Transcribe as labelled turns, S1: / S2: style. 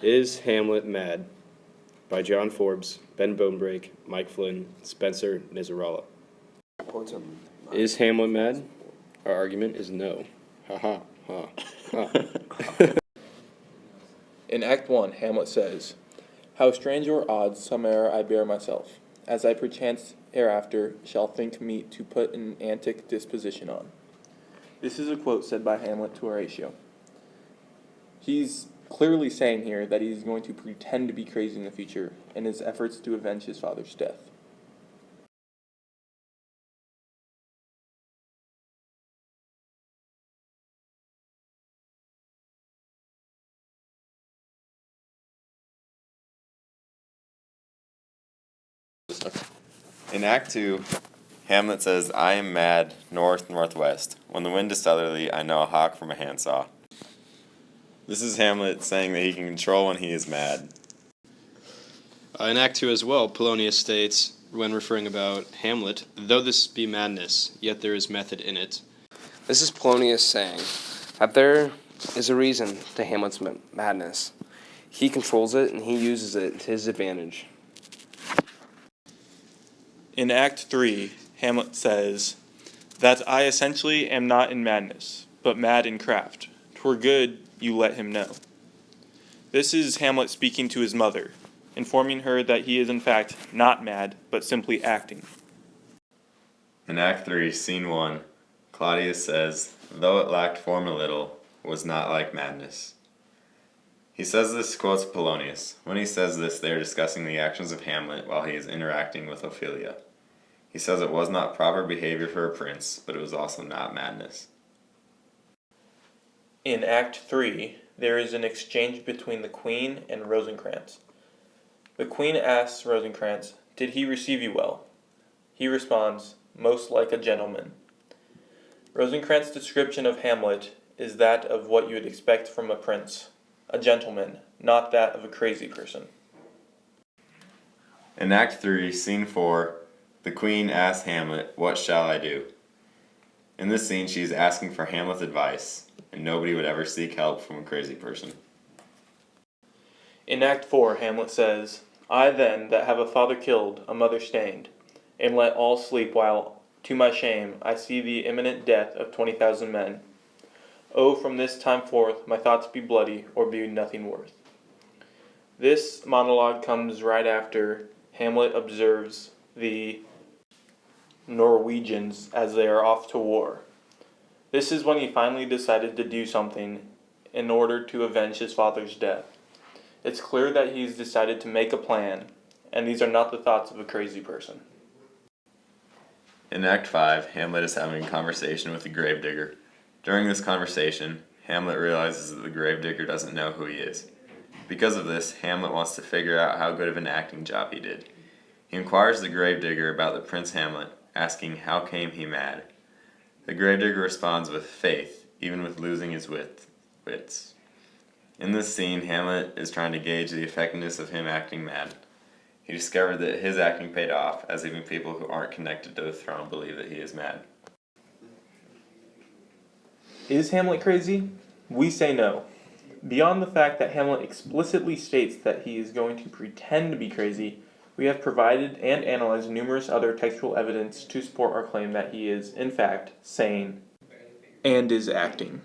S1: Is Hamlet Mad? By John Forbes, Ben Bonebrake, Mike Flynn, Spencer Nizzarella. Is Hamlet mad? Our argument is no. Ha ha ha ha.
S2: In Act 1, Hamlet says, "How strange or odd some'er I bear myself, as I perchance hereafter shall think meet to put an antic disposition on." This is a quote said by Hamlet to Horatio. He's clearly saying here that he's going to pretend to be crazy in the future in his efforts to avenge his father's death.
S3: In Act 2, Hamlet says, "I am mad, north-northwest. When the wind is southerly, I know a hawk from a handsaw." This is Hamlet saying that he can control when he is mad.
S1: In Act 2 as well, Polonius states, when referring about Hamlet, "Though this be madness, yet there is method in it."
S4: This is Polonius saying that there is a reason to Hamlet's madness. He controls it and he uses it to his advantage.
S2: In Act 3, Hamlet says, "That I essentially am not in madness, but mad in craft. 'Twere good you let him know." This is Hamlet speaking to his mother, informing her that he is in fact not mad, but simply acting.
S3: In Act 3, Scene 1, Claudius says, "Though it lacked form a little, was not like madness." He says this quotes Polonius. When he says this, they are discussing the actions of Hamlet while he is interacting with Ophelia. He says it was not proper behavior for a prince, but it was also not madness.
S2: In Act 3, there is an exchange between the Queen and Rosencrantz. The Queen asks Rosencrantz, "Did he receive you well?" He responds, "Most like a gentleman." Rosencrantz's description of Hamlet is that of what you would expect from a prince, a gentleman, not that of a crazy person.
S3: In Act 3, Scene 4, the Queen asks Hamlet, "What shall I do?" In this scene, she is asking for Hamlet's advice, and nobody would ever seek help from a crazy person.
S2: In Act 4, Hamlet says, "I then, that have a father killed, a mother stained, am let all sleep while, to my shame, I see the imminent death of 20,000 men. Oh, from this time forth, my thoughts be bloody, or be nothing worth." This monologue comes right after Hamlet observes the Norwegians as they are off to war. This is when he finally decided to do something in order to avenge his father's death. It's clear that he's decided to make a plan, and these are not the thoughts of a crazy person.
S3: In Act 5, Hamlet is having a conversation with the gravedigger. During this conversation, Hamlet realizes that the gravedigger doesn't know who he is. Because of this, Hamlet wants to figure out how good of an acting job he did. He inquires the gravedigger about the Prince Hamlet, asking how came he mad. The gravedigger responds with faith, even with losing his wits. In this scene, Hamlet is trying to gauge the effectiveness of him acting mad. He discovered that his acting paid off, as even people who aren't connected to the throne believe that he is mad.
S2: Is Hamlet crazy? We say no. Beyond the fact that Hamlet explicitly states that he is going to pretend to be crazy, we have provided and analyzed numerous other textual evidence to support our claim that he is, in fact, sane and is acting.